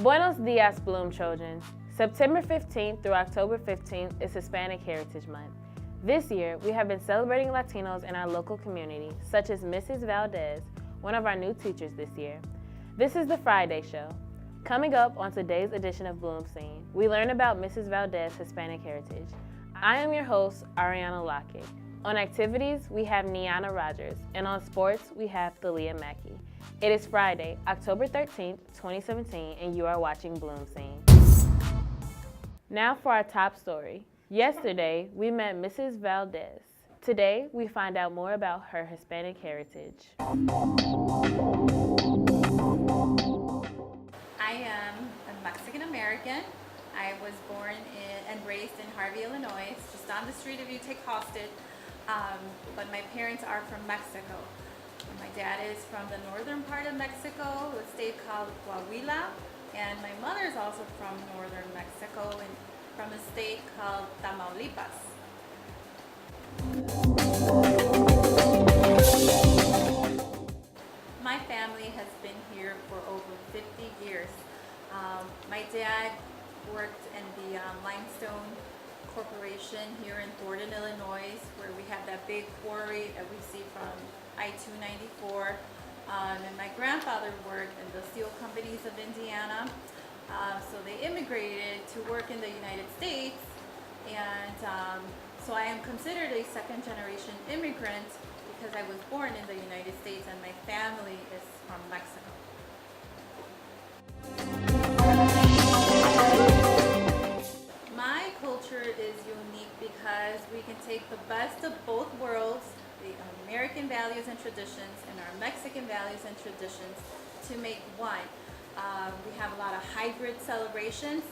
Buenos dias, Bloom children. September 15th through October 15th is Hispanic Heritage Month. This year, we have been celebrating Latinos in our local community, such as Mrs. Valadez, one of our new teachers this year. This is the Friday show. Coming up on today's edition of BloomScene, we learn about Mrs. Valadez's Hispanic heritage. I am your host, Ariana Lockett. On activities, we have Niana Rogers, and on sports, we have Thalia Mackey. It is Friday, October 13th, 2017, and you are watching BloomScene. Now for our top story. Yesterday, we met Mrs. Valadez. Today, we find out more about her Hispanic heritage. I am a Mexican American. I was born and raised in Harvey, Illinois, just on the street if you take Halsted. But my parents are from Mexico. My dad is from the northern part of Mexico, a state called Coahuila, and my mother is also from northern Mexico and from a state called Tamaulipas. My family has been here for over 50 years. My dad worked in the Limestone Corporation here in Thornton, Illinois, where we have that big quarry that we see from I-294. And my grandfather worked in the steel companies of Indiana. So they immigrated to work in the United States. And so I am considered a second generation immigrant because I was born in the United States and my family is from Mexico. My culture is unique because we can take the best of both worlds, the American values and traditions and our Mexican values and traditions, to make one. We have a lot of hybrid celebrations.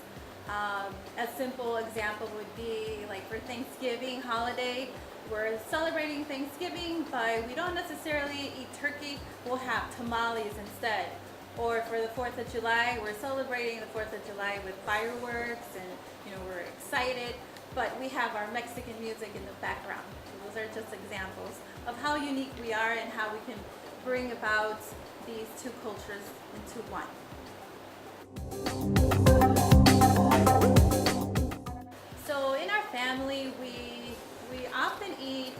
A simple example would be like for Thanksgiving holiday, we're celebrating Thanksgiving, but we don't necessarily eat turkey, we'll have tamales instead. Or for the 4th of July, we're celebrating the 4th of July with fireworks and we're excited, but we have our Mexican music in the background. So those are just examples of how unique we are and how we can bring about these two cultures into one. So in our family, we often eat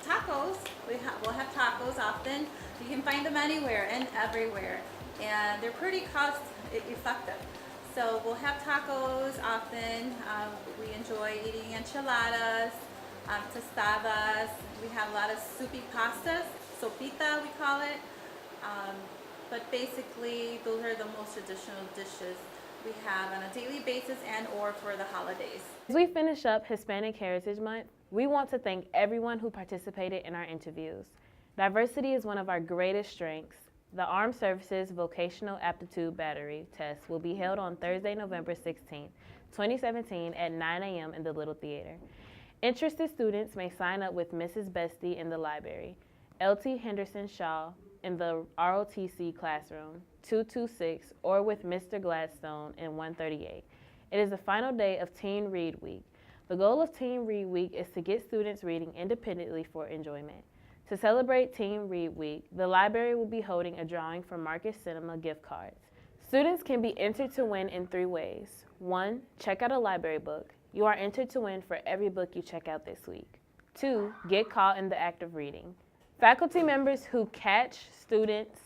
tacos. We'll have tacos often. You can find them anywhere and everywhere, and they're pretty cost effective. So we'll have tacos often. We enjoy eating enchiladas, tostadas. We have a lot of soupy pastas, sopita we call it. But basically, those are the most traditional dishes we have on a daily basis and or for the holidays. As we finish up Hispanic Heritage Month, we want to thank everyone who participated in our interviews. Diversity is one of our greatest strengths. The Armed Services Vocational Aptitude Battery test will be held on Thursday, November 16th, 2017 at 9 a.m. in the Little Theater. Interested students may sign up with Mrs. Bestie in the library, L.T. Henderson Shaw in the ROTC classroom, 226, or with Mr. Gladstone in 138. It is the final day of Teen Read Week. The goal of Teen Read Week is to get students reading independently for enjoyment. To celebrate Teen Read Week, the library will be holding a drawing for Marcus Cinema gift cards. Students can be entered to win in 3 ways. 1, check out a library book. You are entered to win for every book you check out this week. 2, get caught in the act of reading. Faculty members who catch students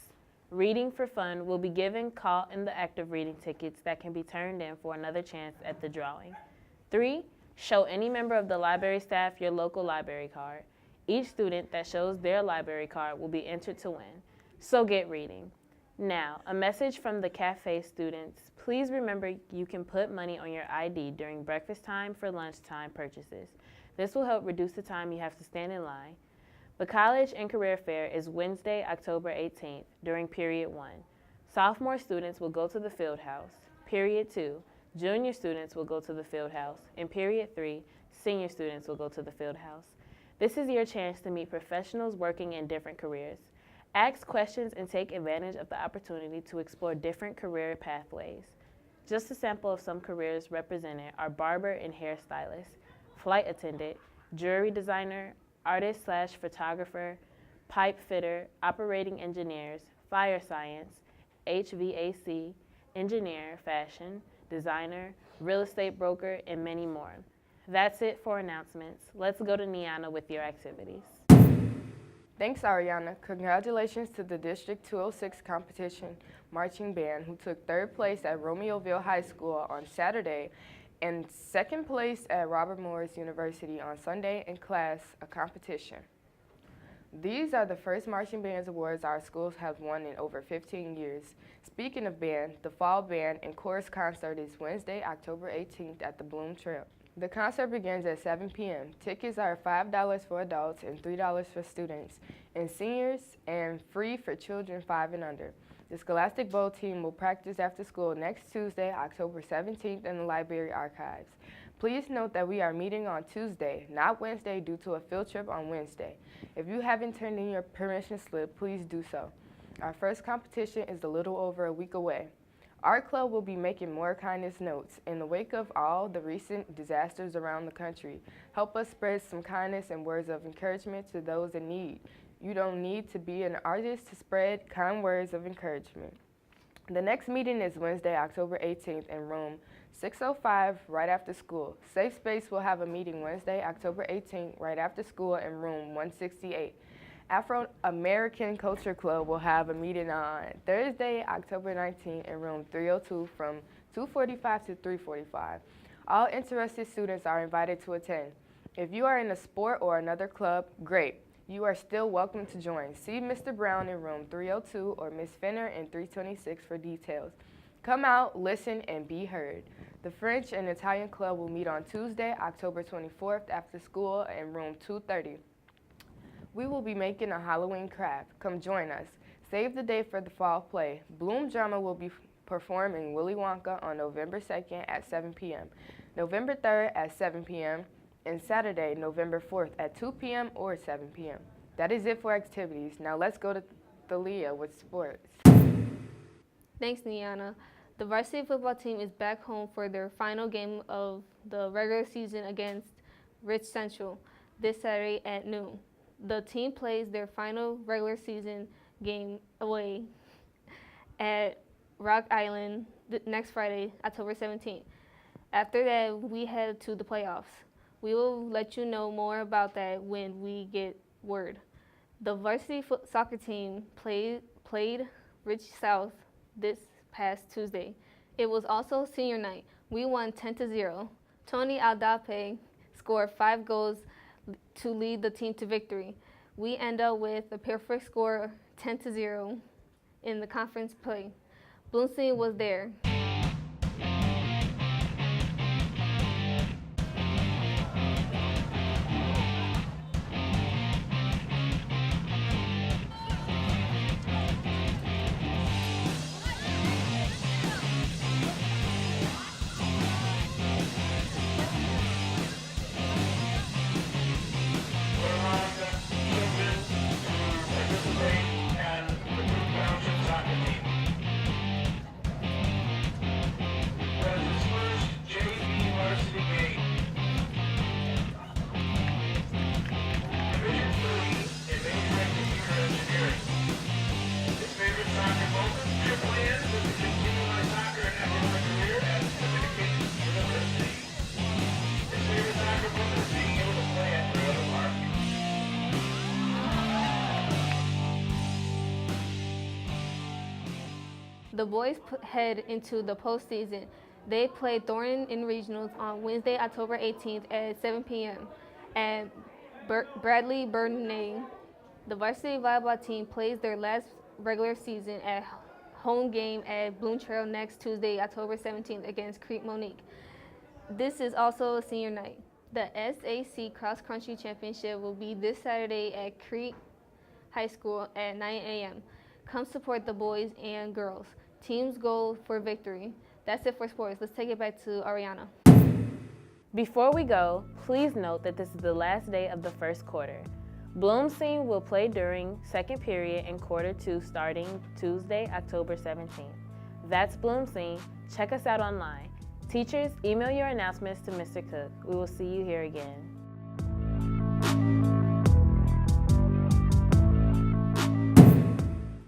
reading for fun will be given caught in the act of reading tickets that can be turned in for another chance at the drawing. 3, show any member of the library staff your local library card. Each student that shows their library card will be entered to win. So get reading. Now, a message from the cafe students. Please remember you can put money on your ID during breakfast time for lunchtime purchases. This will help reduce the time you have to stand in line. The College and Career Fair is Wednesday, October 18th during Period 1. Sophomore students will go to the field house. Period 2, junior students will go to the field house. In Period 3, senior students will go to the field house. This is your chance to meet professionals working in different careers. Ask questions and take advantage of the opportunity to explore different career pathways. Just a sample of some careers represented are barber and hairstylist, flight attendant, jewelry designer, artist/photographer, pipe fitter, operating engineers, fire science, HVAC, engineer, fashion, designer, real estate broker, and many more. That's it for announcements. Let's go to Niana with your activities. Thanks, Ariana. Congratulations to the District 206 competition marching band who took third place at Romeoville High School on Saturday and second place at Robert Morris University on Sunday in class a competition. These are the first marching bands awards our schools have won in over 15 years. Speaking of band, the fall band and chorus concert is Wednesday, October 18th at the Bloom Trail. The concert begins at 7 p.m. Tickets are $5 for adults and $3 for students and seniors, and free for children 5 and under. The Scholastic Bowl team will practice after school next Tuesday, October 17th in the library archives. Please note that we are meeting on Tuesday, not Wednesday, due to a field trip on Wednesday. If you haven't turned in your permission slip, please do so. Our first competition is a little over a week away. Our club will be making more kindness notes. In the wake of all the recent disasters around the country, help us spread some kindness and words of encouragement to those in need. You don't need to be an artist to spread kind words of encouragement. The next meeting is Wednesday, October 18th in room 605 right after school. Safe Space will have a meeting Wednesday, October 18th right after school in room 168. Afro-American Culture Club will have a meeting on Thursday, October 19th in room 302 from 2:45 to 3:45. All interested students are invited to attend. If you are in a sport or another club, great. You are still welcome to join. See Mr. Brown in room 302 or Ms. Finner in 326 for details. Come out, listen, and be heard. The French and Italian Club will meet on Tuesday, October 24th after school in room 230. We will be making a Halloween craft. Come join us. Save the day for the fall play. Bloom Drama will be performing Willy Wonka on November 2nd at 7 p.m., November 3rd at 7 p.m., and Saturday, November 4th at 2 p.m. or 7 p.m. That is it for activities. Now let's go to Thalia with sports. Thanks, Niana. The varsity football team is back home for their final game of the regular season against Rich Central this Saturday at noon. The team plays their final regular season game away at Rock Island next Friday, October 17th. After that, we head to the playoffs. We will let you know more about that when we get word. The varsity soccer team played Rich South this past Tuesday. It was also senior night. We won 10-0. Tony Aldape scored 5 goals to lead the team to victory. We end up with a perfect score 10-0 in the conference play. BloomScene was there. The boys head into the postseason. They play Thornton in regionals on Wednesday, October 18th at 7 p.m. at Bradley Burnett. The varsity volleyball team plays their last regular season at home game at Bloom Trail next Tuesday, October 17th against Creek Monique. This is also a senior night. The SAC Cross Country Championship will be this Saturday at Creek High School at 9 a.m. Come support the boys and girls. Teams go for victory. That's it for sports. Let's take it back to Ariana. Before we go, please note that this is the last day of the first quarter. BloomScene will play during second period and quarter 2 starting Tuesday, October 17th. That's BloomScene. Check us out online. Teachers, email your announcements to Mr. Cook. We will see you here again.